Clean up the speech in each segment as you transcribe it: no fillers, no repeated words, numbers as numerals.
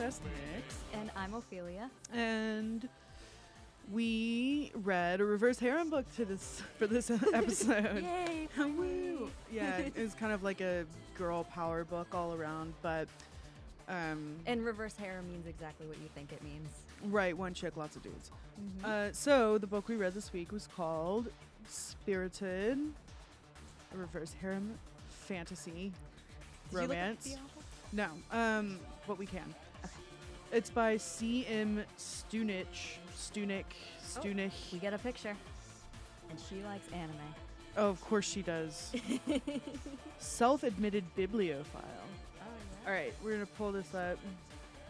Stunich. And I'm Ophelia. And we read a reverse harem book for this episode. Yay! Woo! Yeah, it was kind of like a girl power book all around, but and reverse harem means exactly what you think it means. Right, one chick, lots of dudes. Mm-hmm. So the book we read this week was called Spirited, a reverse harem fantasy romance. Did you look at the author? No, but we can. Okay. It's by C.M. Stunich. We get a picture. And she likes anime. Oh, of course she does. Self-admitted bibliophile. Oh, yeah. All right, we're going to pull this up.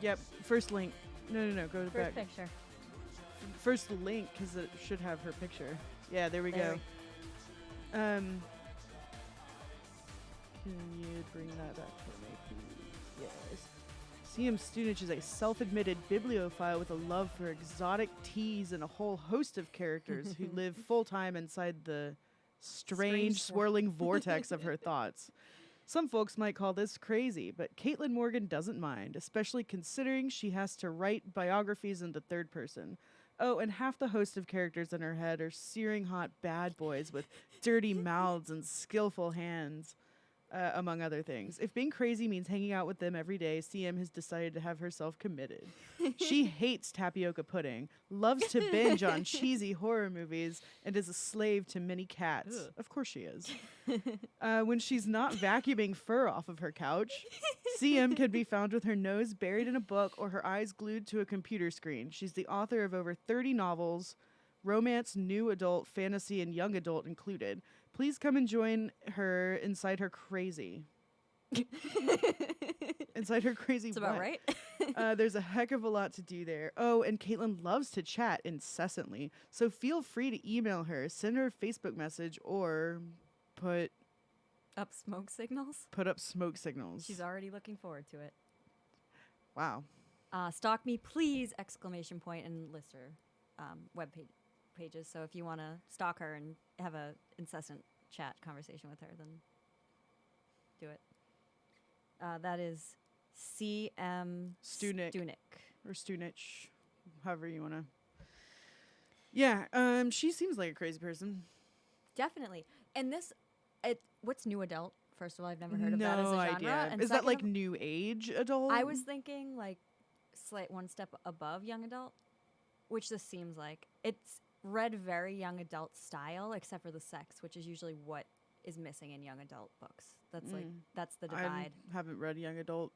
Yep, first link. No, go First back. picture. First link, because it should have her picture. Yeah, there we go. Can you bring that back for me, please? Yes. C.M. Stunich is a self-admitted bibliophile with a love for exotic teas and a whole host of characters who live full-time inside the strange swirling vortex of her thoughts. Some folks might call this crazy, but Caitlin Morgan doesn't mind, especially considering she has to write biographies in the third person. Oh, and half the host of characters in her head are searing hot bad boys with dirty mouths and skillful hands. Among other things. If being crazy means hanging out with them every day, CM has decided to have herself committed. She hates tapioca pudding, loves to binge on cheesy horror movies, and is a slave to many cats. Ugh. Of course she is. When she's not vacuuming fur off of her couch, CM can be found with her nose buried in a book or her eyes glued to a computer screen. She's the author of over 30 novels, romance, new adult, fantasy, and young adult included. Please come and join her inside her crazy. Inside her crazy. That's about right. There's a heck of a lot to do there. Oh, and Caitlin loves to chat incessantly. So feel free to email her, send her a Facebook message, or put up smoke signals. She's already looking forward to it. Wow. Stalk me, please! ! And list her web pages. So if you want to stalk her and have a incessant chat conversation with her, then do it. That is C.M. Stunich. Or Stunich, however you want to. Yeah, she seems like a crazy person. Definitely. And what's new adult? First of all, I've never heard of that as a genre. Idea. And is that like new age adult? I was thinking like one step above young adult, which this seems like. It's read very young adult style, except for the sex, which is usually what is missing in young adult books. That's the divide. I haven't read young adult.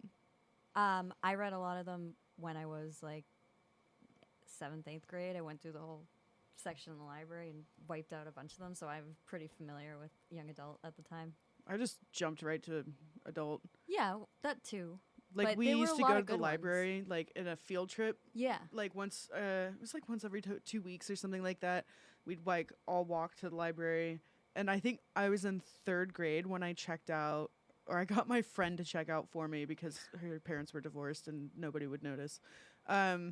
I read a lot of them when I was like 7th, 8th grade. I went through the whole section in the library and wiped out a bunch of them, so I'm pretty familiar with young adult at the time. I just jumped right to adult. Yeah, that too. Like, but we used to go to the library, ones. like, in a field trip. Yeah. Like, once, it was like once every 2 weeks or something like that. We'd, like, all walk to the library. And I think I was in 3rd grade when I checked out, or I got my friend to check out for me because her parents were divorced and nobody would notice. That,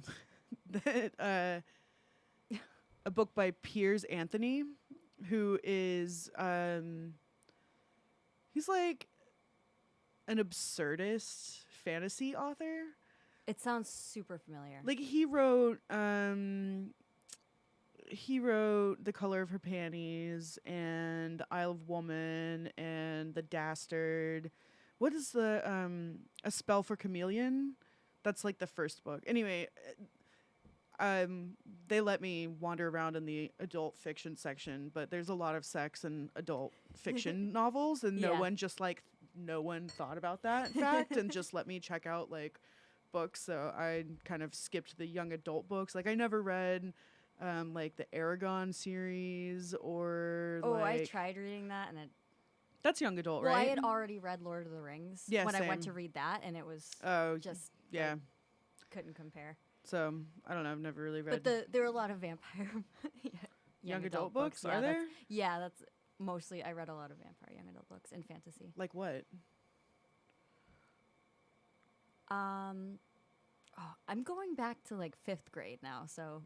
a book by Piers Anthony, who is, he's like an absurdist fantasy author. It sounds super familiar. Like he wrote The Color of Her Panties and Isle of Woman and The Dastard. What is the A Spell for Chameleon? That's like the first book. Anyway, they let me wander around in the adult fiction section, but there's a lot of sex in adult fiction novels, and no Yeah. one thought about that, in fact, and just let me check out like books. So I kind of skipped the young adult books. Like I never read like the Aragon series or Oh, I like tried reading that, and that's young adult, well, right? I had already read Lord of the Rings Yeah, when I went same. to read that, and it was Oh, just yeah. like, couldn't compare. So I don't know. I've never really read. But there are a lot of vampire young adult books. Yeah, Are there? that's mostly. I read a lot of vampire young adult books and fantasy. Like what? I'm going back to like 5th grade now, so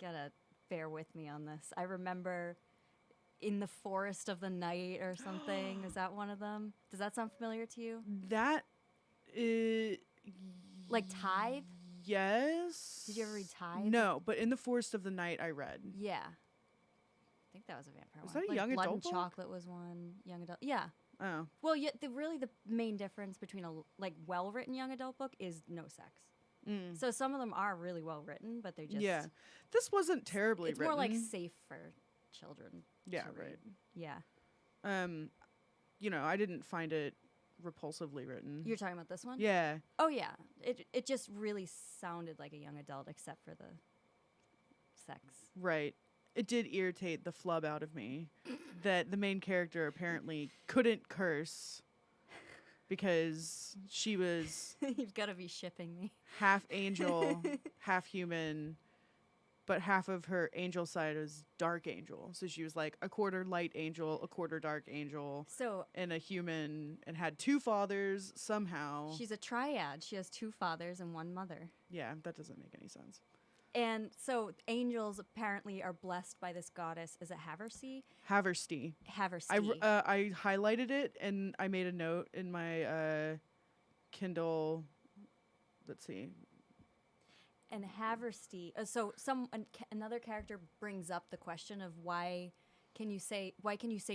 gotta bear with me on this. I remember In the Forest of the Night or something. Is that one of them? Does that sound familiar to you? That is Like Tithe? Yes. Did you ever read Tithe? No, but In the Forest of the Night I read. Yeah. I think that was a vampire Was one. that a Like young Blood adult and book? Chocolate was one. Young adult. Yeah. Oh. Well, yeah. The main difference between a like well-written young adult book is no sex. Mm. So some of them are really well written, but they're just Yeah. This wasn't terribly It's written. more like safe for children. Yeah, to read. right. Yeah. You know, I didn't find it repulsively written. You're talking about this one? Yeah. Oh yeah. It just really sounded like a young adult, except for the sex. Right. It did irritate the flub out of me that the main character apparently couldn't curse because she was You've got to be shipping me. half angel, half human, but half of her angel side was dark angel. So she was like a quarter light angel, a quarter dark angel, So and a human, and had two fathers somehow. she's a triad. She has 2 fathers and 1 mother. Yeah, that doesn't make any sense. And so angels apparently are blessed by this goddess. Is it Haversey? Haversty. Haversey. I highlighted it and I made a note in my Kindle. Let's see. And Haversty. So another character brings up the question of why can you say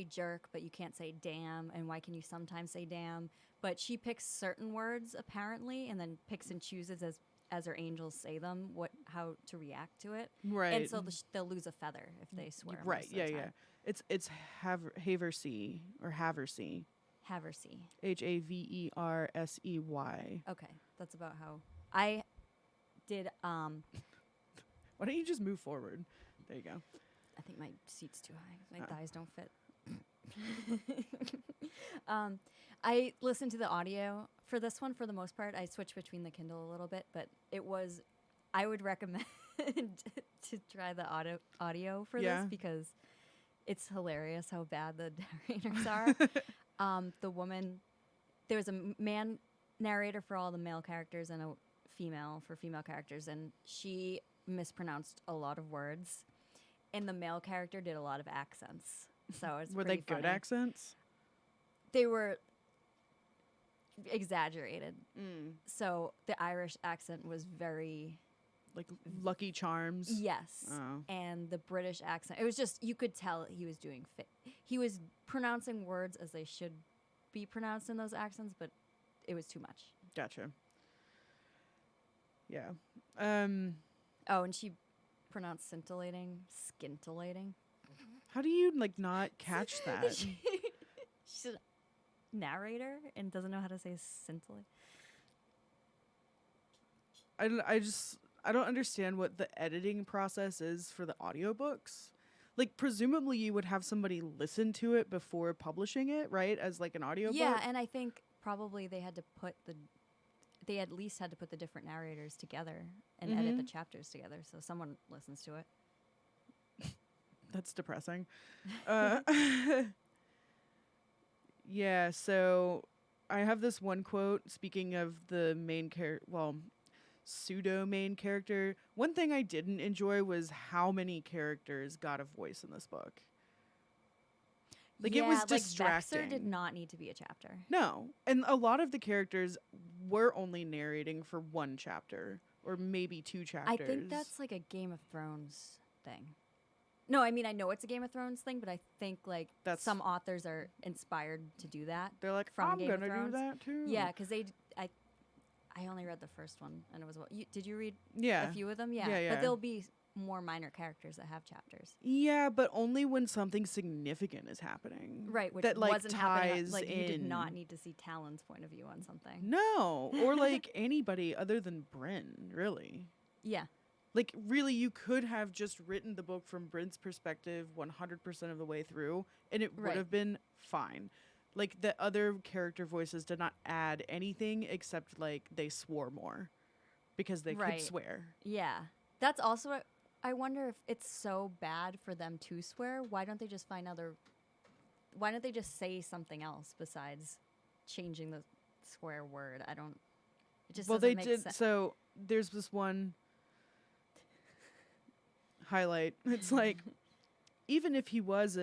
jerk but you can't say damn, and why can you sometimes say damn? But she picks certain words apparently, and then picks and chooses as her angels say them how to react to it. Right. And so they'll lose a feather if they swear. Right. most of the Yeah. time. It's Haversey or Haversey. Haversey. Haversey. Okay, that's about how I did. Why don't you just move forward? There you go. I think my seat's too high. My Oh. thighs don't fit. I listened to the audio for this one for the most part. I switched between the Kindle a little bit, but I would recommend to try the audio for Yeah. this because it's hilarious how bad the narrators are. The woman, there was a man narrator for all the male characters and a female for female characters, and she mispronounced a lot of words, and the male character did a lot of accents. So it's Were they pretty good funny. accents? They were exaggerated. Mm. So the Irish accent was very Like Lucky Charms? yes, Oh. and the British accent. It was just you could tell he was doing he was pronouncing words as they should be pronounced in those accents, but it was too much. Gotcha. Yeah. Oh, and she pronounced scintillating, scintillating. How do you like not catch that? She's a narrator and doesn't know how to say scintillating. I don't understand what the editing process is for the audiobooks. Like presumably you would have somebody listen to it before publishing it, right? As like an audiobook. Yeah, and I think probably they at least had to put the different narrators together and edit the chapters together, so someone listens to it. That's depressing. Yeah, so I have this one quote, speaking of the main pseudo main character. One thing I didn't enjoy was how many characters got a voice in this book. Like it was distracting. Vexer did not need to be a chapter. No, and a lot of the characters were only narrating for one chapter or maybe 2 chapters. I think that's like a Game of Thrones thing. No, I mean I know it's a Game of Thrones thing, but I think like some authors are inspired to do that. They're like, from I'm Game of gonna do Thrones. that too. Yeah, because I only read the first one, and it was did you read Yeah. a few of them? Yeah. But there'll be more minor characters that have chapters. Yeah, but only when something significant is happening. Right, which that like wasn't happening. ties Like in. you did not need to see Talon's point of view on something. No, or like anybody other than Bryn, really. Yeah. Like, really, you could have just written the book from Bryn's perspective 100% of the way through, and it would Right. have been fine. Like, the other character voices did not add anything except, like, they swore more because they Right. could swear. Yeah. That's also what I wonder if it's so bad for them to swear. Why don't they just why don't they just say something else besides changing the swear word? I don't. It just Well, doesn't they make did. sense. So, there's this one highlight. It's like, even if he was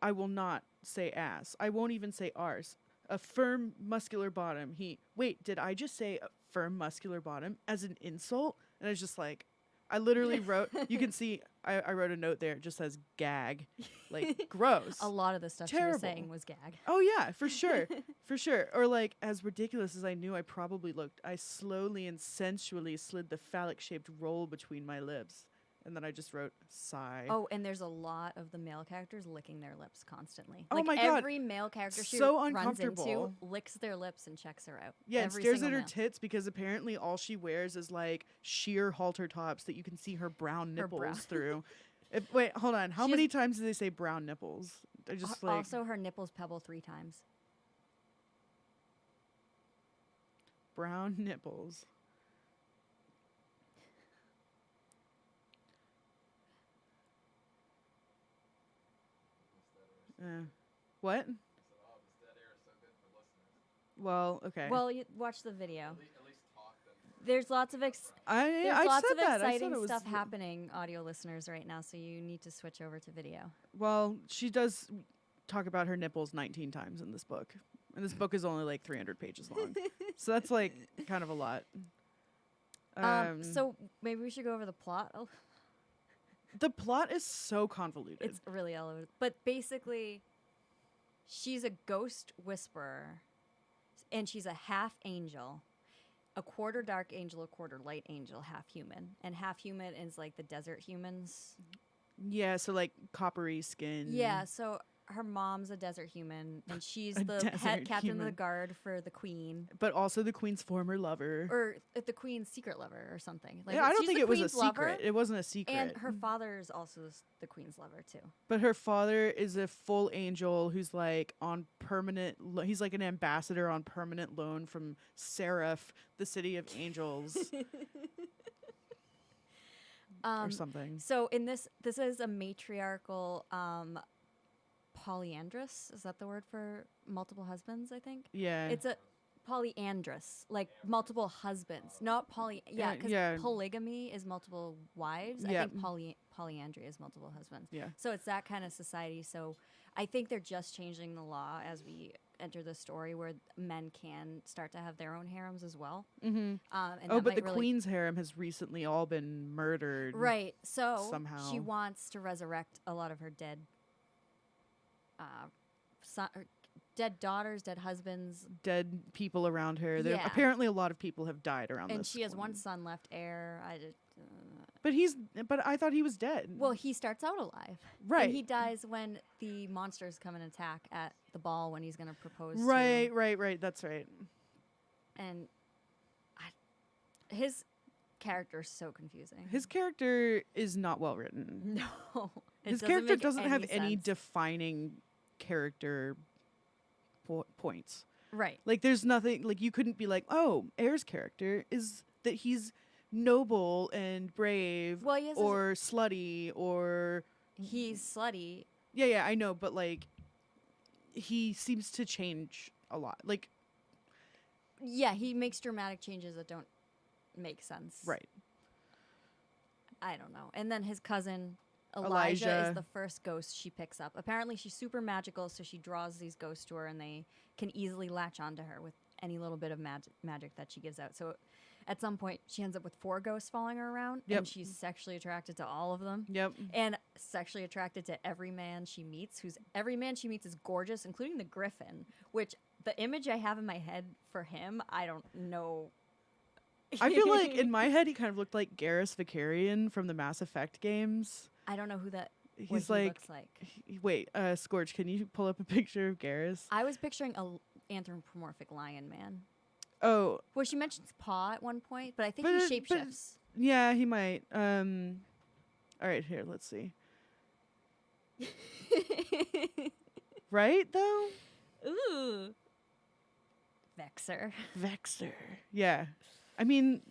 I will not say ass. I won't even say arse. A firm, muscular bottom. Wait, did I just say a firm, muscular bottom as an insult? And I was just like, I literally wrote, you can see, I wrote a note there. It just says gag. Like, gross. A lot of the stuff she Terrible. was saying was gag. Oh, yeah, for sure. For sure. Or, like, as ridiculous as I knew I probably looked, I slowly and sensually slid the phallic-shaped roll between my lips. And then I just wrote sigh. Oh, and there's a lot of the male characters licking their lips constantly. Oh Like my God. every male character she So runs uncomfortable. into licks their lips and checks her out. Yeah, and Every stares at single her male. tits because apparently all she wears is like sheer halter tops that you can see her brown Her nipples brow. through. Wait, hold on. How She many has- times do they say brown nipples? I just like Also, her nipples pebble 3 times. brown nipples. What? Well, okay. Well, you watch the video. There's lots of I there's lots said of that. I said exciting it was stuff happening, audio listeners, right now. So you need to switch over to video. Well, she does talk about her nipples 19 times in this book. And this book is only like 300 pages long. So that's like kind of a lot. So maybe we should go over the plot. Oh, The plot is so convoluted. it's really all over. But basically, she's a ghost whisperer, and she's a half angel, a quarter dark angel, a quarter light angel, half human. And half human is like the desert humans. Yeah, so like coppery skin. Yeah, so her mom's a desert human, and she's A the desert head captain of the human. guard for the queen. But also the queen's former lover. Or the queen's secret lover or something. Like, yeah, I don't she's think the it was a queen's lover, secret. It wasn't a secret. and her father is also the queen's lover too. But her father is a full angel who's like on permanent. He's like an ambassador on permanent loan from Seraph, the city of angels, or something. So in this is a matriarchal polyandrous. Is that the word for multiple husbands? I think Yeah. it's a polyandrous, like multiple husbands, not poly. Yeah, because yeah. polygamy is multiple wives. Yeah. I think polyandry is multiple husbands. Yeah. So it's that kind of society. So I think they're just changing the law as we enter the story where men can start to have their own harems as well. Mm-hmm. And Oh, that but might the really- queen's harem has recently all been murdered. Right. So somehow. she wants to resurrect a lot of her dead dead daughters, dead husbands, Dead people around her. There Yeah. apparently a lot of people have died around and this. she has one queen. son left, heir. But I thought he was dead. Well, he starts out alive. Right. And he dies when the monsters come and attack at the ball when he's going to propose. Right. That's right. And his character is so confusing. His character is not well written. No. it His doesn't character make doesn't have any sense. defining character points. Right. Like, there's nothing, like, you couldn't be like, oh, Air's character is that he's noble and brave, Well, he has or slutty, or he's slutty. yeah, I know, but like, he seems to change a lot. Like, Yeah, he makes dramatic changes that don't make sense. right. I don't know. And then his cousin Elijah Elijah. is the first ghost she picks up. Apparently she's super magical, so she draws these ghosts to her and they can easily latch onto her with any little bit of magic that she gives out. So at some point she ends up with 4 ghosts following her around, Yep. and she's sexually attracted to all of them. Yep. And sexually attracted to every man she meets. Every man she meets is gorgeous, including the Griffin, which the image I have in my head for him, I don't know I feel like in my head he kind of looked like Garrus Vicarian from the Mass Effect games. I don't know who that. He's what he looks like. Wait, Scorch, can you pull up a picture of Garrus? I was picturing a anthropomorphic lion man. Oh, Well, she mentions paw at one point, but I think he shapeshifts. yeah, he might. All right, here, let's see. Right though? Ooh. Vexer. Yeah. I mean,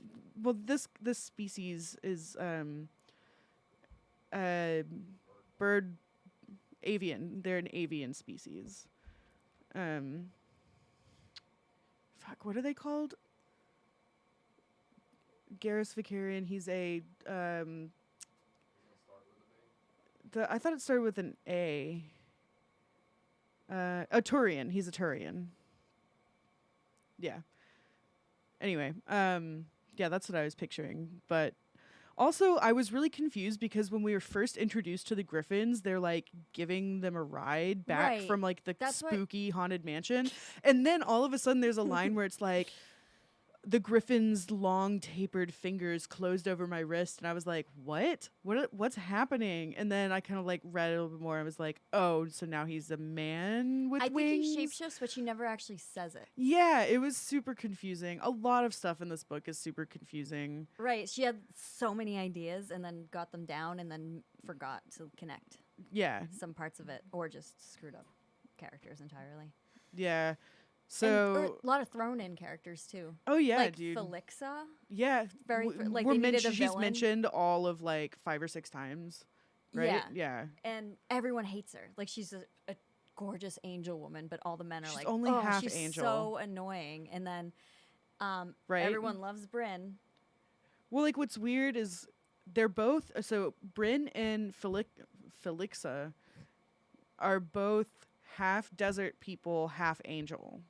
well, this species is bird avian. They're an avian species. Fuck, what are they called? Garrus Vicarian. He's a I thought it started with an A. A Turian. He's a Turian. Yeah. Anyway, yeah, that's what I was picturing. But also, I was really confused because when we were first introduced to the Griffins, they're like giving them a ride back from like the spooky haunted mansion. And then all of a sudden there's a line where it's like, the Griffin's long tapered fingers closed over my wrist, and I was like, what's happening? And then I kind of like read it a little bit more. I was like, oh, so now he's a man with wings? I think he shapeshifts, but she never actually says it. Yeah, it was super confusing. A lot of stuff in this book is super confusing. Right. She had so many ideas and then got them down and then forgot to connect. Yeah. Some parts of it, or just screwed up characters entirely. Yeah. So a lot of thrown in characters too. Oh yeah, like dude. Felixa. Yeah, very like they needed a villain. She's mentioned all of like 5 or 6 times, right? Yeah. And everyone hates her. Like she's a gorgeous angel woman, but all the men are she's like, only half she's angel. So annoying. And then, everyone loves Bryn. Well, like what's weird is they're both Bryn and Felixa are both half desert people, half angel.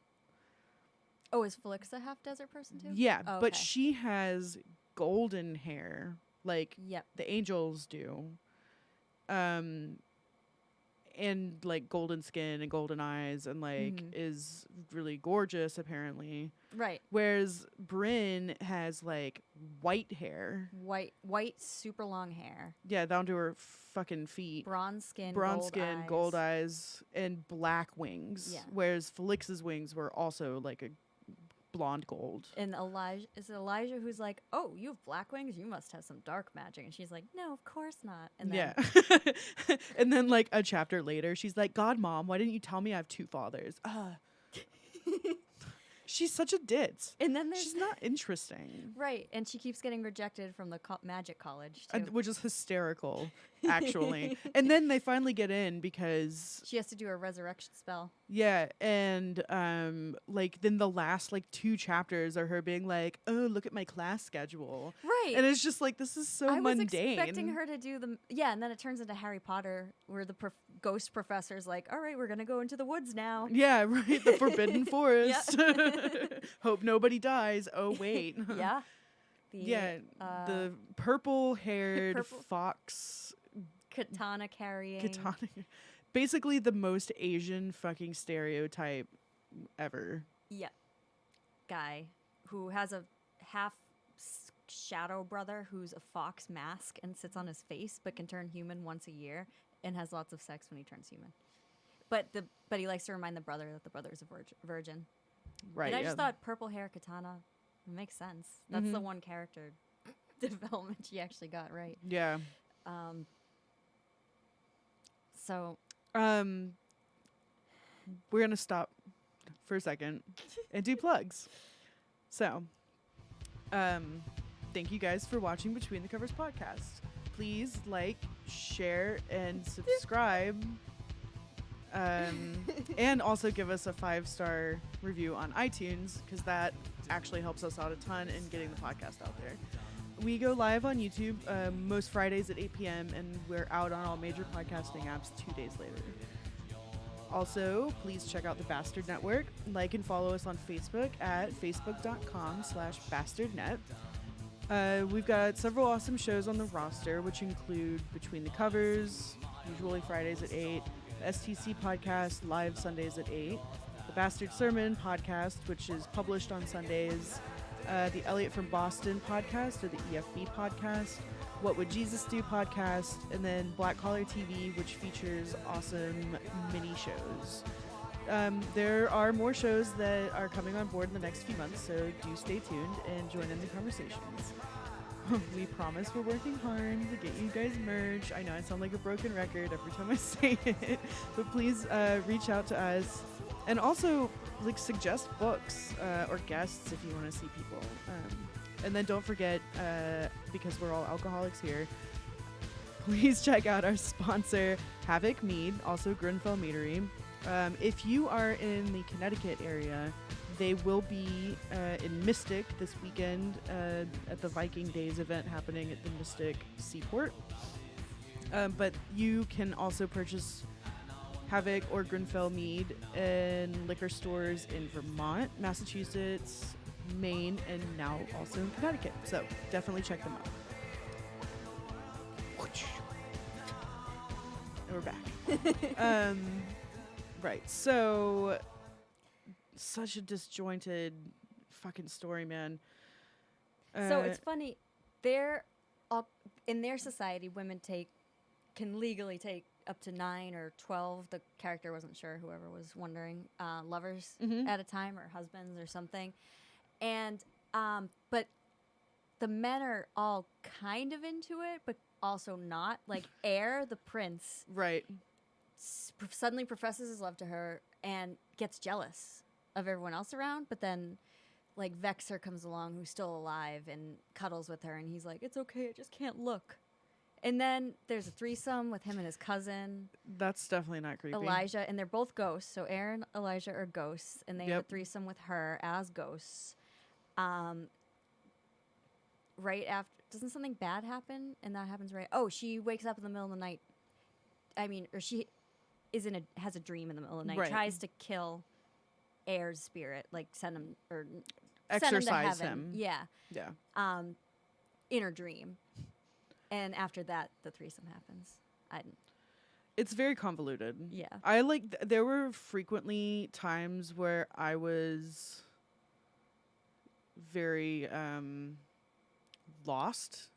Oh, is Felixa half desert person too? Yeah, but she has golden hair like the angels do. And like golden skin and golden eyes and like is really gorgeous apparently. Right. Whereas Bryn has like white hair. White super long hair. Yeah, down to her fucking feet. Bronze skin, gold eyes, and black wings. Yeah. Whereas Felix's wings were also like a blonde gold. And Elijah who's like, oh, you have black wings? You must have some dark magic. And she's like, no, of course not. And then and then like a chapter later, she's like, God, Mom, why didn't you tell me I have 2 fathers? She's such a ditz. And then she's not interesting. Right. And she keeps getting rejected from the magic college, too. Which is hysterical, actually. And then they finally get in because she has to do a resurrection spell. Yeah. And like then the last like 2 chapters are her being like, oh, look at my class schedule. Right. And it's just like, this is so mundane. I was expecting her to do and then it turns into Harry Potter where the ghost professor's like, all right, we're going to go into the woods now. Yeah, right. The Forbidden Forest. Hope nobody dies. Oh, wait. Yeah. The purple-haired fox. Katana carrying. Basically the most Asian fucking stereotype ever. Yeah. Guy who has a half shadow brother who's a fox mask and sits on his face but can turn human once a year and has lots of sex when he turns human. But he likes to remind the brother that the brother is a virgin. Right. And I just thought purple hair katana makes sense. That's the one character development she actually got right. Yeah. So we're gonna stop for a second and do plugs. So thank you guys for watching Between the Covers podcast. Please like, share, and subscribe. And also give us a 5-star review on iTunes because that actually helps us out a ton in getting the podcast out there. We go live on YouTube most Fridays at 8 p.m. and we're out on all major podcasting apps 2 days later. Also, please check out the Bastard Network. Like and follow us on Facebook at facebook.com/bastardnet. We've got several awesome shows on the roster, which include Between the Covers, usually Fridays at 8, the STC podcast, live Sundays at 8, the Bastard Sermon podcast, which is published on Sundays, the Elliot from Boston podcast, or the EFB podcast, What Would Jesus Do podcast, and then Black Collar TV, which features awesome mini shows. There are more shows that are coming on board in the next few months, so do stay tuned and join in the conversations. We promise we're working hard to get you guys merch. I know I sound like a broken record every time I say it, but please reach out to us, and also like suggest books or guests if you want to see people. And then don't forget, because we're all alcoholics here, please check out our sponsor, Havoc Mead, also Grenfell Meadery. If you are in the Connecticut area, they will be in Mystic this weekend at the Viking Days event happening at the Mystic Seaport. But you can also purchase Havoc or Grenfell Mead in liquor stores in Vermont, Massachusetts, Maine, and now also in Connecticut. So definitely check them out. And we're back. Right, so such a disjointed fucking story, man. So it's funny. In their society, women can legally take up to 9 or 12. The character wasn't sure. Whoever was wondering, lovers at a time, or husbands, or something. And but the men are all kind of into it, but also not. Like Air, the prince, right, suddenly professes his love to her and gets jealous of everyone else around, but then like Vexer comes along, who's still alive, and cuddles with her, and he's like, it's okay, I just can't look. And then there's a threesome with him and his cousin. That's definitely not creepy. Elijah, and they're both ghosts. So Aaron and Elijah are ghosts, and they have a threesome with her as ghosts. Right after, doesn't something bad happen? And that happens right. Oh, she wakes up in the middle of the night. Or she has a dream in the middle of the night. Right. Tries to kill Air's spirit, like send him or exorcise send him to heaven. him. Yeah. In her dream. And after that, the threesome happens. It's very convoluted. Yeah. There were frequently times where I was very lost,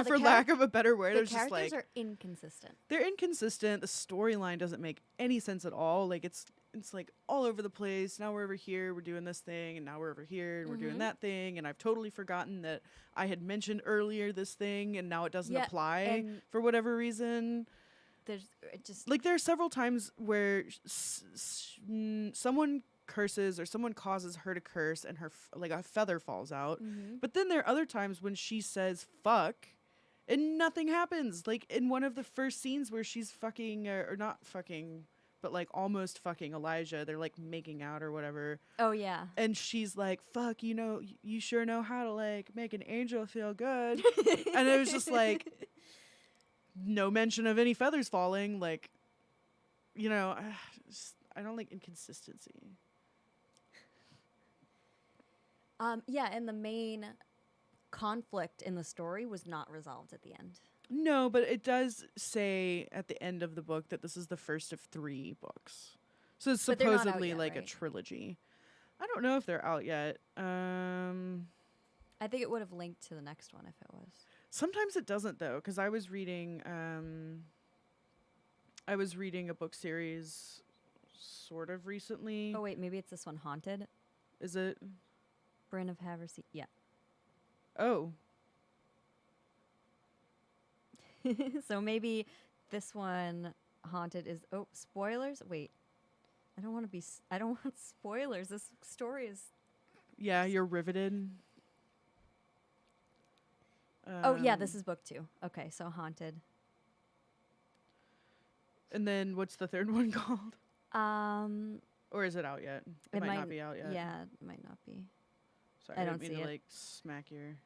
for lack of a better word. The characters are inconsistent. They're inconsistent. The storyline doesn't make any sense at all. Like it's like all over the place. Now we're over here, we're doing this thing, and now we're over here and we're doing that thing, and I've totally forgotten that I had mentioned earlier this thing, and now it doesn't apply for whatever reason. There are several times where someone curses or someone causes her to curse, and her like a feather falls out. But then there are other times when she says fuck and nothing happens. Like in one of the first scenes where she's fucking or not fucking, but like almost fucking Elijah, they're like making out or whatever. Oh yeah. And she's like, fuck, you sure know how to like make an angel feel good. And it was just like no mention of any feathers falling. Like, I don't like inconsistency. And the main conflict in the story was not resolved at the end. No, but it does say at the end of the book that this is the first of 3 books. So it's supposedly yet, like right? A trilogy. I don't know if they're out yet. I think it would have linked to the next one if it was. Sometimes it doesn't, though, because I was reading a book series sort of recently. Oh, wait, maybe it's this one, Haunted? Is it? Bryn of Haverseat, yeah. Oh. So maybe this one, Haunted, is... Oh, spoilers? Wait. I don't want spoilers. This story is... Yeah, you're riveted. yeah, this is book 2. Okay, so Haunted. And then what's the third one called? Or is it out yet? It might not be out yet. Yeah, it might not be. Sorry, I don't mean to like smack your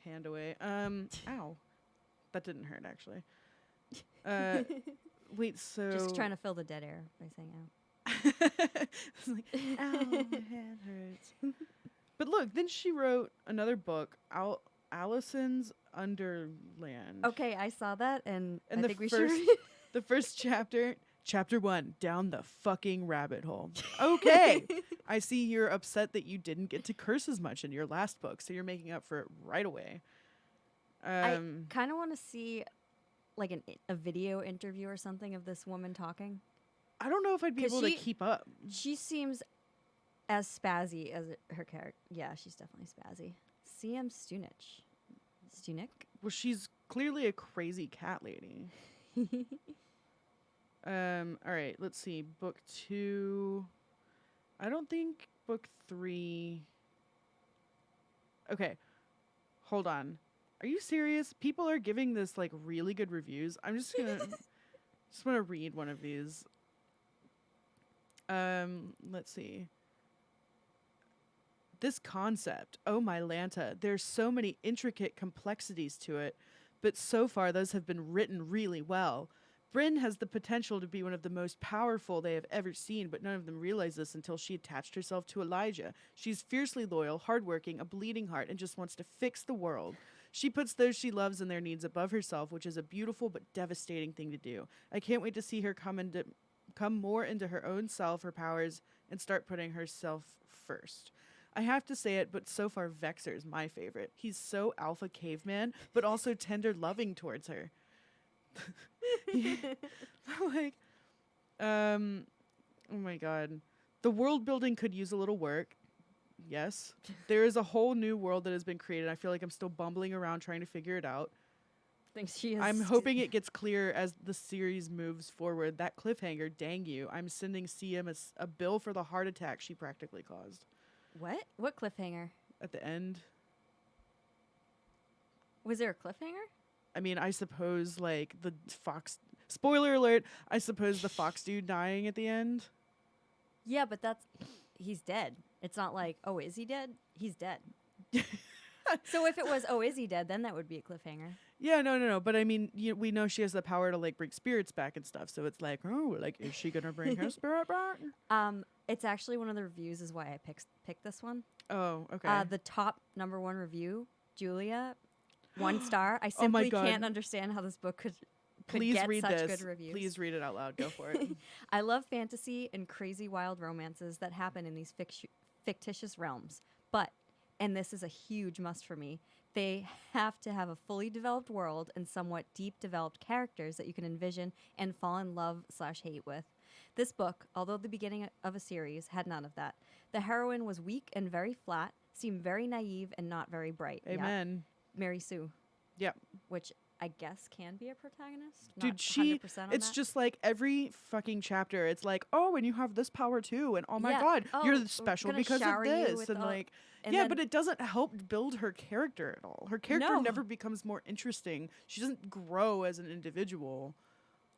hand away. Ow. That didn't hurt actually. Wait, so just trying to fill the dead air by saying ow. It's like, ow, my hand hurts. But look, then she wrote another book, Allison's Underland. Okay, I saw that, and I think we should. The first chapter, chapter 1, down the fucking rabbit hole. Okay, I see you're upset that you didn't get to curse as much in your last book, so you're making up for it right away. I kind of want to see like a video interview or something of this woman talking. I don't know if I'd be 'Cause able to keep up. She seems as spazzy as her character. Yeah, she's definitely spazzy. CM Stunich. Stunich? Well, she's clearly a crazy cat lady. All right, let's see. Book 2. I don't think book 3. Okay, hold on. Are you serious? People are giving this like really good reviews. I'm just gonna just want to read one of these. Let's see. This concept, oh my Lanta, there's so many intricate complexities to it, but so far those have been written really well. Bryn has the potential to be one of the most powerful they have ever seen, but none of them realize this until she attached herself to Elijah. She's fiercely loyal, hardworking, a bleeding heart, and just wants to fix the world. She puts those she loves and their needs above herself, which is a beautiful but devastating thing to do. I can't wait to see her come more into her own self, her powers, and start putting herself first. I have to say it, but so far Vexer's my favorite. He's so alpha caveman, but also tender loving towards her. Like, oh my god. The world building could use a little work. Yes. There is a whole new world that has been created. I feel like I'm still bumbling around trying to figure it out. Thinks she is. I'm hoping it gets clear as the series moves forward. That cliffhanger, dang you. I'm sending CM a bill for the heart attack she practically caused. What? What cliffhanger? At the end. Was there a cliffhanger? I mean, I suppose, like, the fox... Spoiler alert, I suppose the fox dude dying at the end. Yeah, but that's... He's dead. It's not like, oh, is he dead? He's dead. So if it was, oh, is he dead, then that would be a cliffhanger. Yeah, no. But I mean, we know she has the power to, like, bring spirits back and stuff. So it's like, oh, like, is she going to bring her spirit back? It's actually one of the reviews is why I picked this one. Oh, okay. The top #1 review, Julia, 1 star. I simply can't understand how this book could Please get read such this. good reviews. Please read it out loud. Go for it. I love fantasy and crazy wild romances that happen in these fictitious realms. But, and this is a huge must for me, they have to have a fully developed world and somewhat deep developed characters that you can envision and fall in love/hate with. This book, although the beginning of a series, had none of that. The heroine was weak and very flat, seemed very naive and not very bright. Amen. Yeah. Mary Sue. Yep. Which I guess can be a protagonist. Dude, it's just like every fucking chapter, it's like, oh, and you have this power too, and oh my god, you're special because of this, and like, yeah, but it doesn't help build her character at all. Her character never becomes more interesting. She doesn't grow as an individual.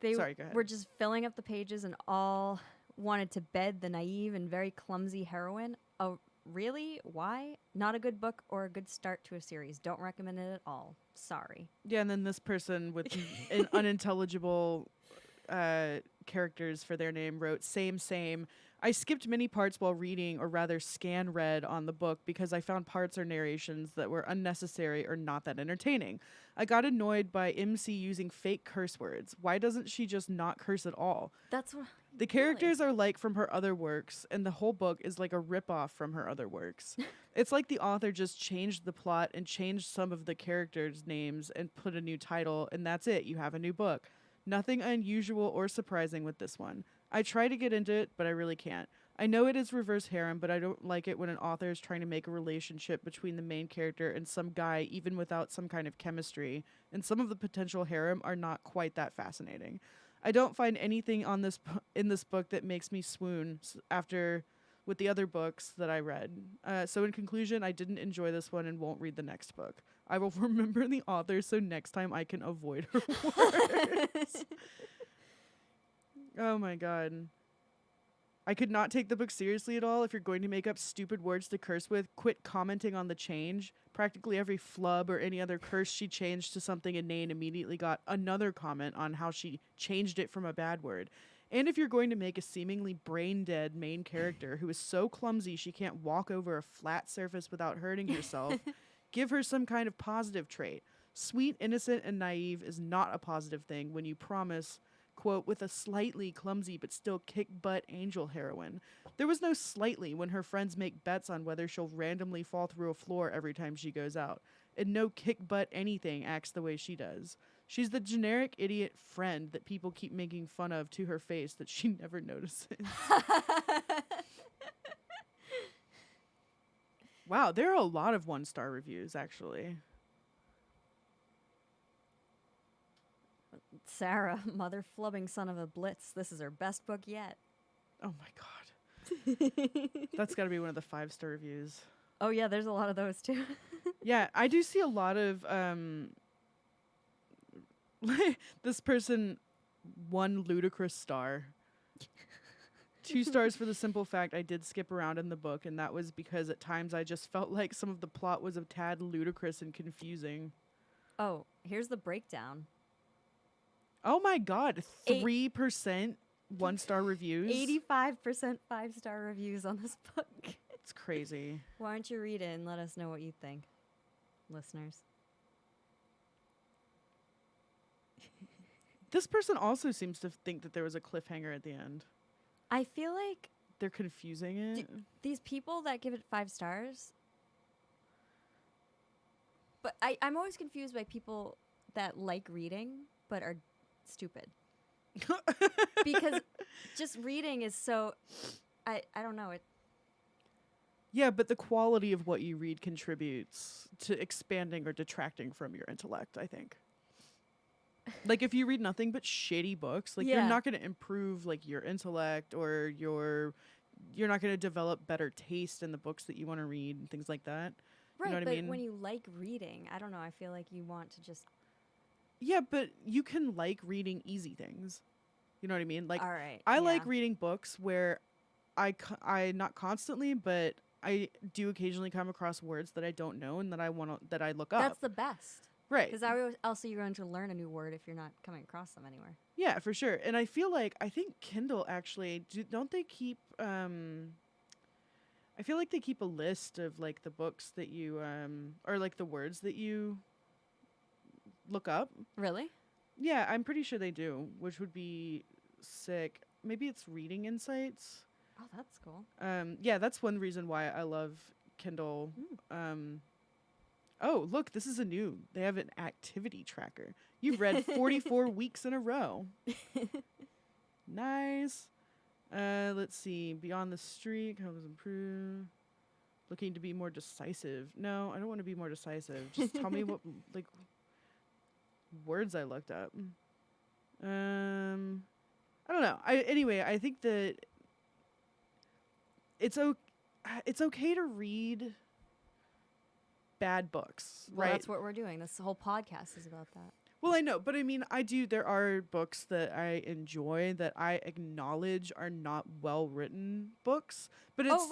Sorry, go ahead. Were just filling up the pages and all wanted to bed the naive and very clumsy heroine. Oh, really? Why? Not a good book or a good start to a series. Don't recommend it at all. Sorry. Yeah, and then this person with an unintelligible characters for their name wrote, same. I skipped many parts while reading, or rather scan read on the book, because I found parts or narrations that were unnecessary or not that entertaining. I got annoyed by MC using fake curse words. Why doesn't she just not curse at all? That's what... The characters are like from her other works, and the whole book is like a ripoff from her other works. It's like the author just changed the plot and changed some of the characters' names and put a new title, and that's it. You have a new book. Nothing unusual or surprising with this one. I try to get into it, but I really can't. I know it is reverse harem, but I don't like it when an author is trying to make a relationship between the main character and some guy, even without some kind of chemistry, and some of the potential harem are not quite that fascinating. I don't find anything in this book that makes me swoon after with the other books that I read. So in conclusion, I didn't enjoy this one and won't read the next book. I will remember the author so next time I can avoid her words. Oh my god. I could not take the book seriously at all. If you're going to make up stupid words to curse with, quit commenting on the change. Practically every flub or any other curse she changed to something inane immediately got another comment on how she changed it from a bad word. And if you're going to make a seemingly brain-dead main character who is so clumsy she can't walk over a flat surface without hurting herself, give her some kind of positive trait. Sweet, innocent, and naive is not a positive thing when you promise quote, with a slightly clumsy but still kick-butt angel heroine. There was no slightly when her friends make bets on whether she'll randomly fall through a floor every time she goes out. And no kick-butt anything acts the way she does. She's the generic idiot friend that people keep making fun of to her face that she never notices. Wow, there are a lot of 1-star reviews, actually. Sarah, mother flubbing son of a blitz. This is her best book yet. Oh my god. That's got to be one of the 5-star reviews. Oh yeah, there's a lot of those too. Yeah, I do see a lot of this person 1 ludicrous star. 2 stars for the simple fact I did skip around in the book, and that was because at times I just felt like some of the plot was a tad ludicrous and confusing. Oh, here's the breakdown. Oh my god, 3% 1-star reviews. 85% 5-star reviews on this book. It's crazy. Why don't you read it and let us know what you think, listeners? This person also seems to think that there was a cliffhanger at the end. I feel like they're confusing it. These people that give it 5 stars, but I'm always confused by people that like reading but are stupid. Because just reading is so, I don't know it. Yeah, but the quality of what you read contributes to expanding or detracting from your intellect, I think. Like, if you read nothing but shitty books, like, you're not going to improve, like, your intellect, or you're not going to develop better taste in the books that you want to read and things like that. Right, you know what but I mean? when you like reading, I don't know, I feel like you want to just... Yeah, but you can like reading easy things. You know what I mean? Like, all right, I like reading books where I not constantly, but I do occasionally come across words that I don't know and that I look up. That's the best. Right. Because also you're going to learn a new word if you're not coming across them anywhere. Yeah, for sure. And I feel like, I think Kindle actually, don't they keep, I feel like they keep a list of, like, the books that you, or, like, the words that you look up. Really? Yeah, I'm pretty sure they do, which would be sick. Maybe it's Reading Insights. Oh, that's cool. Yeah, that's one reason why I love Kindle. Oh, look, this is they have an activity tracker. You've read 44 weeks in a row. Nice. Let's see. Beyond the Streak, how was improved? Looking to be more decisive. No, I don't want to be more decisive. Just tell me what, like, words I looked up. I don't know. Anyway, I think that it's okay to read bad books, Well, right? that's what we're doing. This whole podcast is about that. Well, I know, but I mean, there are books that I enjoy that I acknowledge are not well-written books, but it's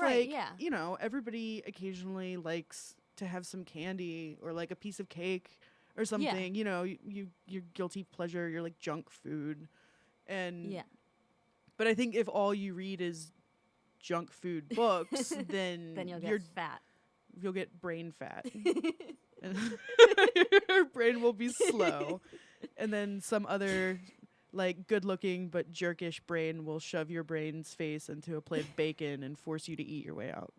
you know, everybody occasionally likes to have some candy or like a piece of cake or something, you know, your guilty pleasure, your like junk food. And but I think if all you read is junk food books, then you'll get fat. You'll get brain fat. And your brain will be slow. And then some other, like, good-looking but jerkish brain will shove your brain's face into a plate of bacon and force you to eat your way out.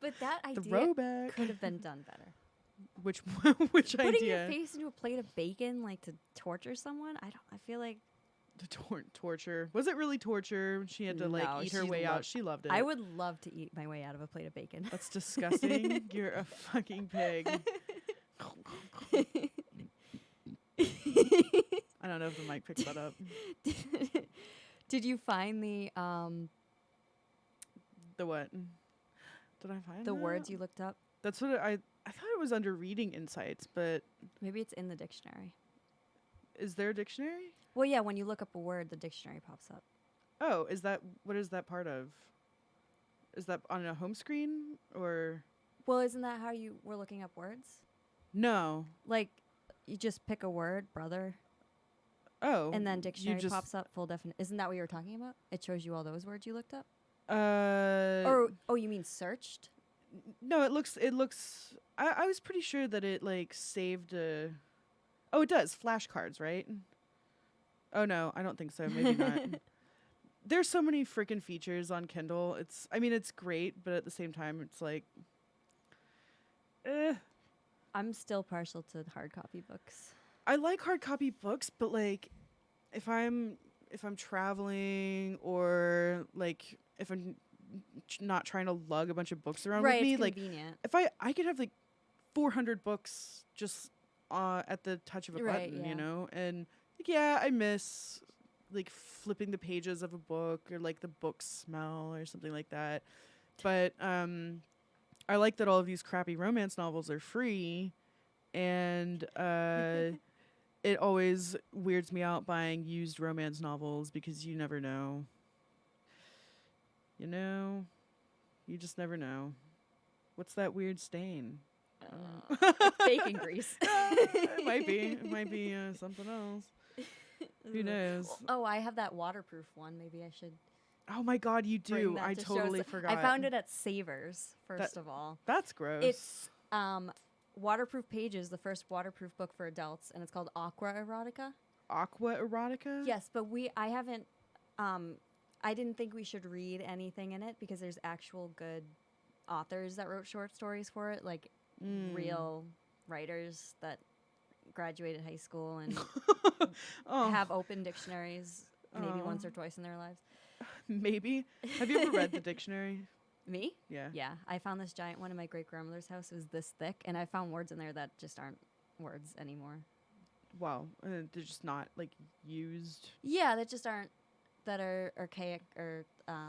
But that idea Throwback. could have been done better. Which Putting idea? Putting your face into a plate of bacon, like, to torture someone? I feel like... The torture. Was it really torture? She had to, like, eat her way out. She loved it. I would love to eat my way out of a plate of bacon. That's disgusting. You're a fucking pig. I don't know if the mic picks that up. Did you find the what? Did I find the that? words you looked up? That's what I thought it was under Reading Insights, but maybe it's in the dictionary. Is there a dictionary? Well, yeah, when you look up a word, the dictionary pops up. Oh, what is that part of? Is that on a home screen or? Well, isn't that how you were looking up words? No. Like, you just pick a word, brother. Oh. And then dictionary pops up, full definition. Isn't that what you were talking about? It shows you all those words you looked up? Oh, you mean searched? No, it looks, I was pretty sure that it, like, saved oh, it does. Flashcards, right? Oh no, I don't think so. Maybe not. There's so many freaking features on Kindle. It's great, but at the same time, it's like, eh. I'm still partial to hard copy books. I like hard copy books, but like, if I'm traveling or like if I'm not trying to lug a bunch of books around with Right, me, it's like convenient. if I could have like 400 books just at the touch of a Right, button, yeah. you know, and like, yeah, I miss like flipping the pages of a book or like the book smell or something like that. But I like that all of these crappy romance novels are free, and it always weirds me out buying used romance novels because you never know. You know, you just never know. What's that weird stain? It's bacon grease. It might be. It might be something else. Who knows? Oh, I have that waterproof one. Maybe I should. Oh my God, you bring do! that I to show totally us. forgot. I found it at Savers, first of all. That's gross. It's Waterproof Pages, the first waterproof book for adults, and it's called Aqua Erotica. Aqua erotica. Yes, but I haven't. I didn't think we should read anything in it because there's actual good authors that wrote short stories for it, like real writers that graduated high school and have open dictionaries maybe once or twice in their lives. Maybe. Have you ever read the dictionary? Me? Yeah. Yeah. I found this giant one in my great grandmother's house. It was this thick, and I found words in there that just aren't words anymore. Wow. They're just not like used. Yeah, that just aren't, that are archaic or I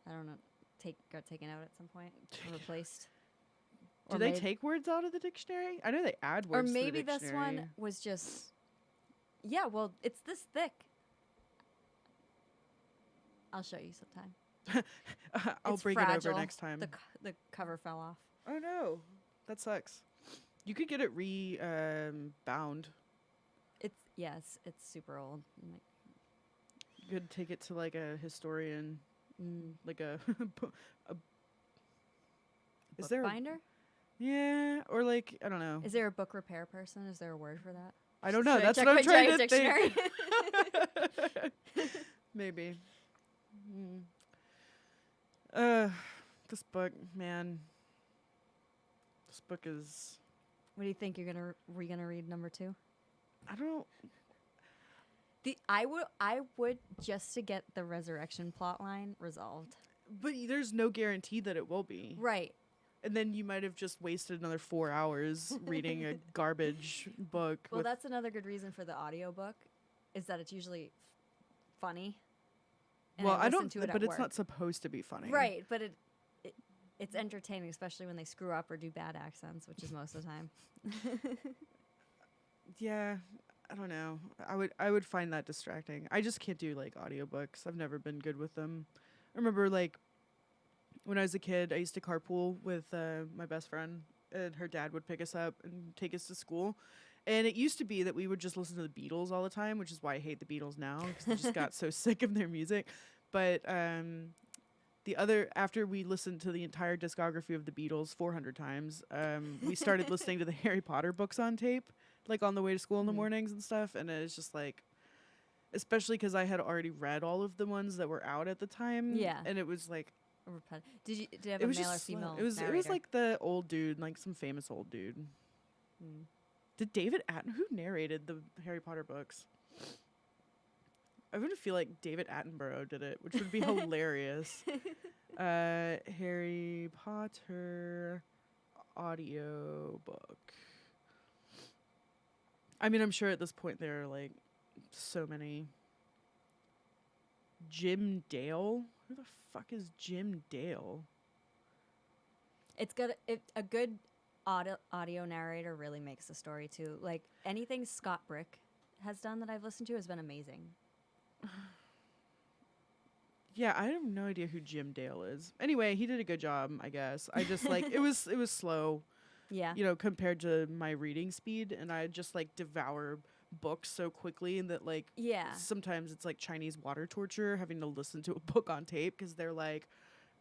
don't know, got taken out at some point, or replaced. Do they take words out of the dictionary? I know they add words. Or maybe to the this dictionary. one was just. Yeah, well, it's this thick. I'll show you sometime. I'll It's bring fragile. it over next time. The cover fell off. Oh no, that sucks. You could get it bound. It's super old. You could take it to like a historian, like a is there Bookbinder? Yeah, or like I don't know. Is there a book repair person? Is there a word for that? I don't know. Should I That's check what I'm my trying to giant dictionary? think. Maybe. This book, man. This book is. What do you think we're gonna read number 2? I don't. I would just to get the resurrection plot line resolved. But there's no guarantee that it will be. Right. And then you might have just wasted another 4 hours reading a garbage book. Well, that's another good reason for the audiobook, is that it's usually funny. Well, I don't. To it but at it's work. not supposed to be funny. Right, but it's entertaining, especially when they screw up or do bad accents, which is most of the time. Yeah, I don't know. I would find that distracting. I just can't do like audiobooks. I've never been good with them. I remember like when I was a kid, I used to carpool with my best friend, and her dad would pick us up and take us to school. And it used to be that we would just listen to the Beatles all the time, which is why I hate the Beatles now, because I just got so sick of their music. But after we listened to the entire discography of the Beatles 400 times, we started listening to the Harry Potter books on tape, like on the way to school in the mornings and stuff. And it was just like, especially because I had already read all of the ones that were out at the time. Yeah. And it was like, Did you have it a was male or just slow. female? It was narrator? like the old dude, like some famous old dude. Did David who narrated the Harry Potter books? I would feel like David Attenborough did it, which would be hilarious. Harry Potter audio book. I mean, I'm sure at this point there are like so many. Jim Dale? Who the fuck is Jim Dale? It's good. A good audio narrator really makes the story too. Like anything Scott Brick has done that I've listened to has been amazing. Yeah, I have no idea who Jim Dale is. Anyway, he did a good job, I guess. I just like it was slow. Yeah. You know, compared to my reading speed, and I just like devour books so quickly, and that like sometimes it's like Chinese water torture having to listen to a book on tape because they're like,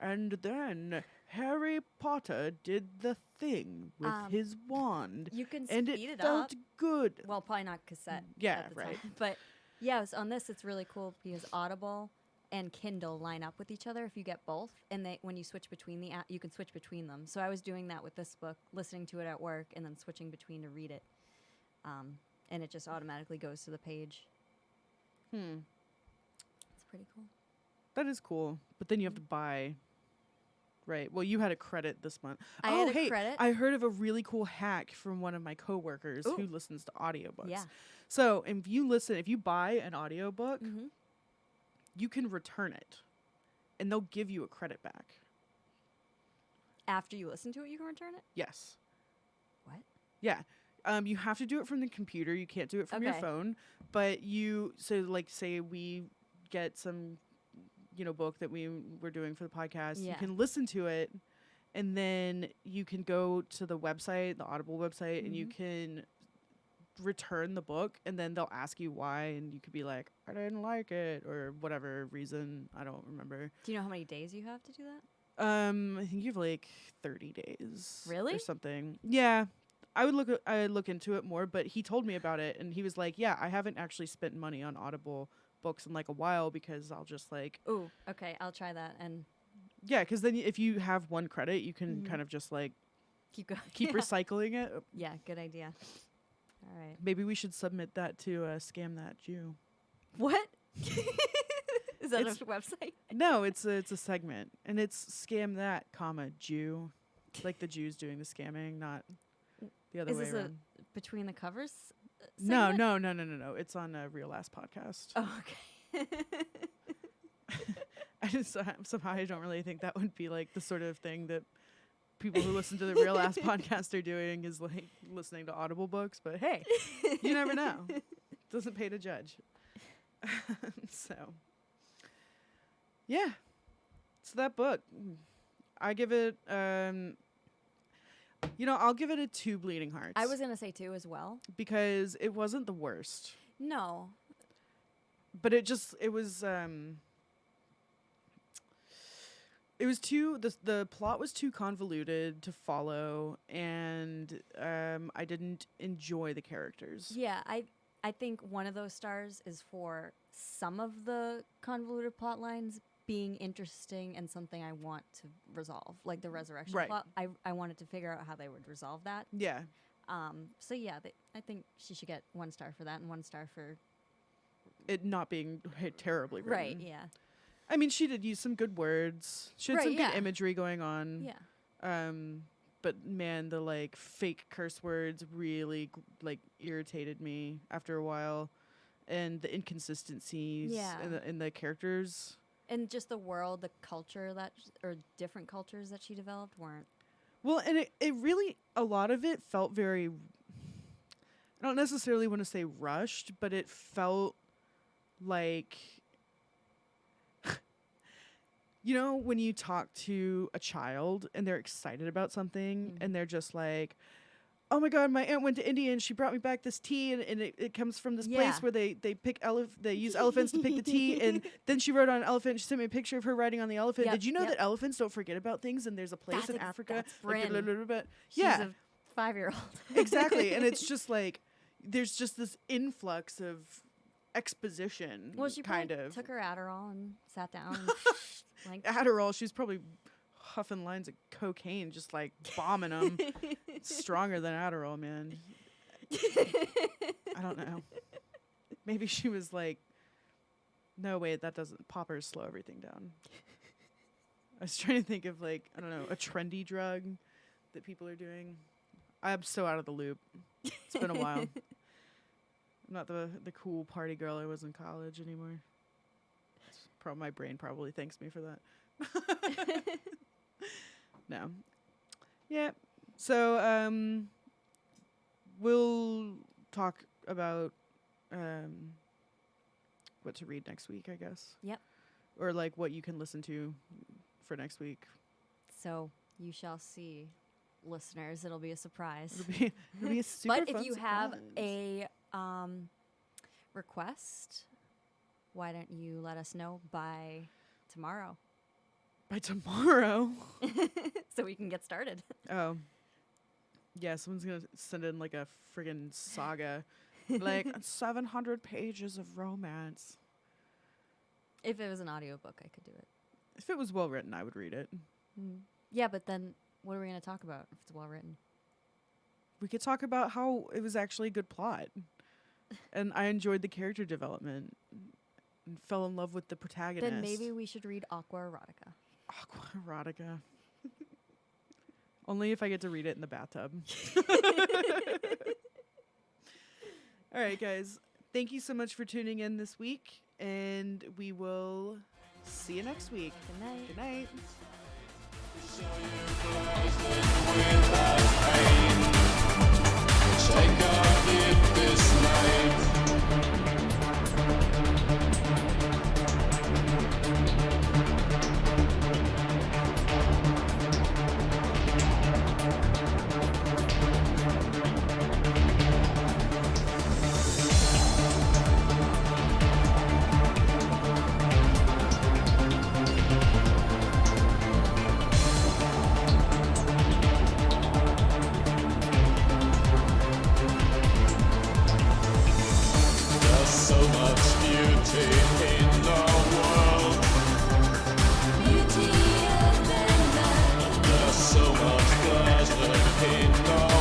and then Harry Potter did the thing with his wand. You can and speed it it felt up. good. Well, probably not cassette. Yeah, at the right. time. But Yeah, so on this, it's really cool because Audible and Kindle line up with each other if you get both. And when you switch between the app, you can switch between them. So I was doing that with this book, listening to it at work and then switching between to read it. And it just automatically goes to the page. It's pretty cool. That is cool. But then you have to buy. Right. Well, you had a credit this month. I had a credit. I heard of a really cool hack from one of my coworkers who listens to audiobooks. Yeah. So if you buy an audiobook, you can return it and they'll give you a credit back. After you listen to it, you can return it? Yes. What? Yeah. You have to do it from the computer. You can't do it from your phone. But say we get some, book that we're doing for the podcast. Yeah. You can listen to it, and then you can go to the website, the Audible website, and you can return the book, and then they'll ask you why, and you could be like, I didn't like it, or whatever reason. I don't remember. Do you know how many days you have to do that? I think you have like 30 days. Really? Or something. Yeah. I would look into it more, but he told me about it, and he was like, yeah, I haven't actually spent money on Audible books in like a while because I'll just like... Ooh, okay, I'll try that. And yeah, because then if you have one credit, you can kind of just like... Keep recycling it. Yeah, good idea. All right. Maybe we should submit that to Scam That Jew. What? Is that a website? No, it's a segment, and it's Scam That, Jew. Like the Jews doing the scamming, not the other way around. Is this a Between the Covers segment? No. It's on a Real Ass Podcast. Oh, okay. I just somehow I don't really think that would be like the sort of thing that people who listen to the Real Ass Podcast are doing, is like listening to Audible books. But hey, you never know. Doesn't pay to judge. So, yeah. So that book, I give it, I'll give it a 2 bleeding hearts. I was going to say 2 as well. Because it wasn't the worst. No. But it was the plot was too convoluted to follow, and I didn't enjoy the characters. Yeah, I think one of those stars is for some of the convoluted plot lines being interesting and something I want to resolve, like the resurrection plot. I wanted to figure out how they would resolve that. Yeah. So yeah, I think she should get 1 star for that and 1 star for it not being terribly written. Right. Yeah. I mean, she did use some good words. She had some good imagery going on. Yeah. But man, the like fake curse words really like irritated me after a while, and the inconsistencies in the characters. And just the world, the culture or different cultures that she developed weren't. Well, and it really, a lot of it felt very, I don't necessarily want to say rushed, but it felt like, when you talk to a child and they're excited about something and they're just like, oh my God, my aunt went to India and she brought me back this tea, and it comes from this place where they pick they use elephants to pick the tea, and then she rode on an elephant. She sent me a picture of her riding on the elephant. Did you know that elephants don't forget about things, and there's a place in Africa? That's Bryn. She's a 5-year-old. Exactly, and it's just like there's just this influx of exposition. Well, she kind probably of took her Adderall and sat down. And Adderall, she's probably huffing lines of cocaine, just like bombing them. Stronger than Adderall, man. I don't know. Maybe she was like, no, wait, that doesn't. Poppers slow everything down. I was trying to think of like, I don't know, a trendy drug that people are doing. I'm so out of the loop. It's been a while. I'm not the cool party girl I was in college anymore. My brain probably thanks me for that. No. Yeah. So we'll talk about what to read next week, I guess. Yep. Or like what you can listen to for next week. So you shall see, listeners. It'll be a surprise. It'll be a super But fun if you surprise. have a request, why don't you let us know by tomorrow? By tomorrow? So we can get started. Oh. Yeah, someone's going to send in like a friggin' saga Like 700 pages of romance. If it was an audiobook, I could do it. If it was well written, I would read it. Yeah, but then what are we going to talk about if it's well written? We could talk about how it was actually a good plot. And I enjoyed the character development and fell in love with the protagonist. Then maybe we should read Aqua Erotica. Aqua erotica. Only if I get to read it in the bathtub. All right, guys. Thank you so much for tuning in this week, and we will see you next week. Good night. Good night. Take a hit this night. There's so much beauty in the world. There's so much pleasure in the